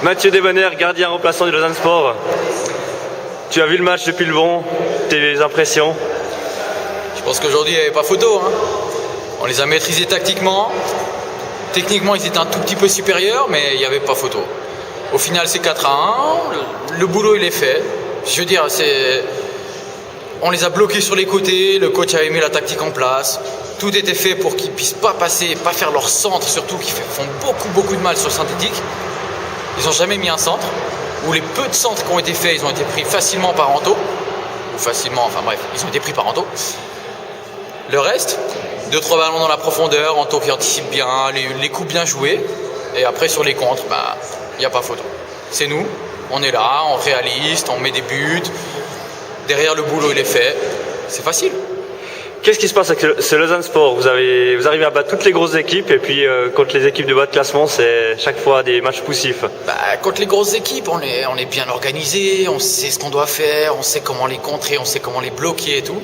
Mathieu Desbonheurs, gardien remplaçant du Lausanne Sport. Tu as vu le match depuis le bon, tes impressions? Je pense qu'aujourd'hui il n'y avait pas photo. On les a maîtrisés tactiquement. Techniquement ils étaient un tout petit peu supérieurs, mais il n'y avait pas photo. Au final c'est 4-1, le boulot il est fait. Je veux dire, on les a bloqués sur les côtés, le coach avait mis la tactique en place. Tout était fait pour qu'ils ne puissent pas passer, pas faire leur centre, surtout qui font beaucoup de mal sur le synthétique. Ils n'ont jamais mis un centre, ou les peu de centres qui ont été faits, ils ont été pris facilement par Anto. Ou facilement, enfin bref, ils ont été pris par Anto. Le reste, 2-3 ballons dans la profondeur, Anto qui anticipe bien, les coups bien joués. Et après sur les contres, il n'y a pas photo. C'est nous, on est là, on réaliste, on met des buts. Derrière le boulot il est fait, c'est facile. Qu'est-ce qui se passe avec ce Lausanne Sport? Vous arrivez à battre toutes les grosses équipes et puis contre les équipes de bas de classement, c'est chaque fois des matchs poussifs. Contre les grosses équipes, on est bien organisé, on sait ce qu'on doit faire, on sait comment les contrer, on sait comment les bloquer et tout.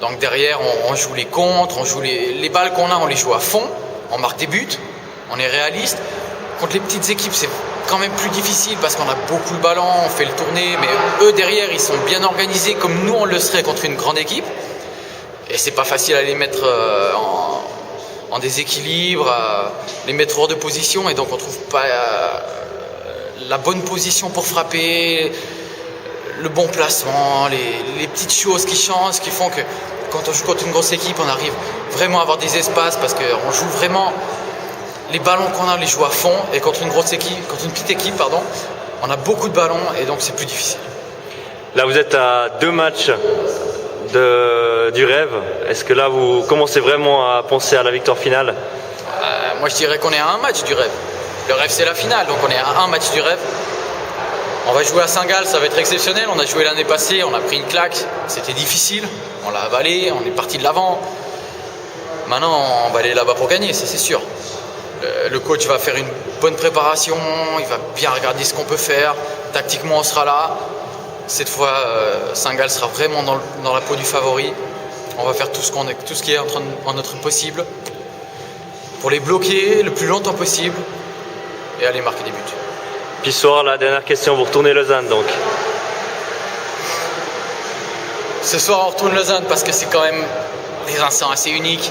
Donc derrière, on joue les contres, on joue les balles qu'on a, on les joue à fond, on marque des buts, on est réaliste. Contre les petites équipes, c'est quand même plus difficile parce qu'on a beaucoup le ballon, on fait le tourner, mais eux derrière, ils sont bien organisés comme nous on le serait contre une grande équipe. Et c'est pas facile à les mettre en déséquilibre, à les mettre hors de position, et donc on trouve pas la bonne position pour frapper, le bon placement, les petites choses qui changent, qui font que quand on joue contre une grosse équipe, on arrive vraiment à avoir des espaces parce qu'on joue vraiment les ballons qu'on a, on les joue à fond, et contre une grosse équipe, contre une petite équipe, on a beaucoup de ballons et donc c'est plus difficile. Là, vous êtes à 2 matchs du rêve. Est-ce que là vous commencez vraiment à penser à la victoire finale? Moi je dirais qu'on est à un match du rêve. Le rêve c'est la finale, donc on est à un match du rêve. On va jouer à Saint-Gall, ça va être exceptionnel. On a joué l'année passée, on a pris une claque, c'était difficile, on l'a avalé, on est parti de l'avant. Maintenant on va aller là-bas pour gagner, ça c'est sûr. Le coach va faire une bonne préparation, il va bien regarder ce qu'on peut faire. Tactiquement on sera là. Cette fois, Saint-Gall sera vraiment dans la peau du favori. On va faire tout ce qui est en notre possible pour les bloquer le plus longtemps possible et aller marquer des buts. Puis ce soir, la dernière question, vous retournez Lausanne donc? Ce soir, on retourne Lausanne parce que c'est quand même des instants assez uniques.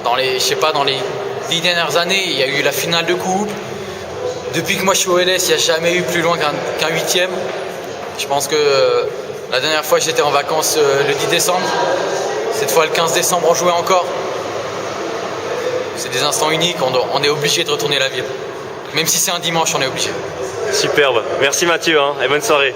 Dans les 10 dernières années, il y a eu la finale de coupe. Depuis que moi je suis au LS, il n'y a jamais eu plus loin qu'un 8e. Je pense que la dernière fois j'étais en vacances le 10 décembre. Cette fois le 15 décembre on jouait encore. C'est des instants uniques, on est obligé de retourner la ville. Même si c'est un dimanche, on est obligé. Superbe. Merci Mathieu et bonne soirée.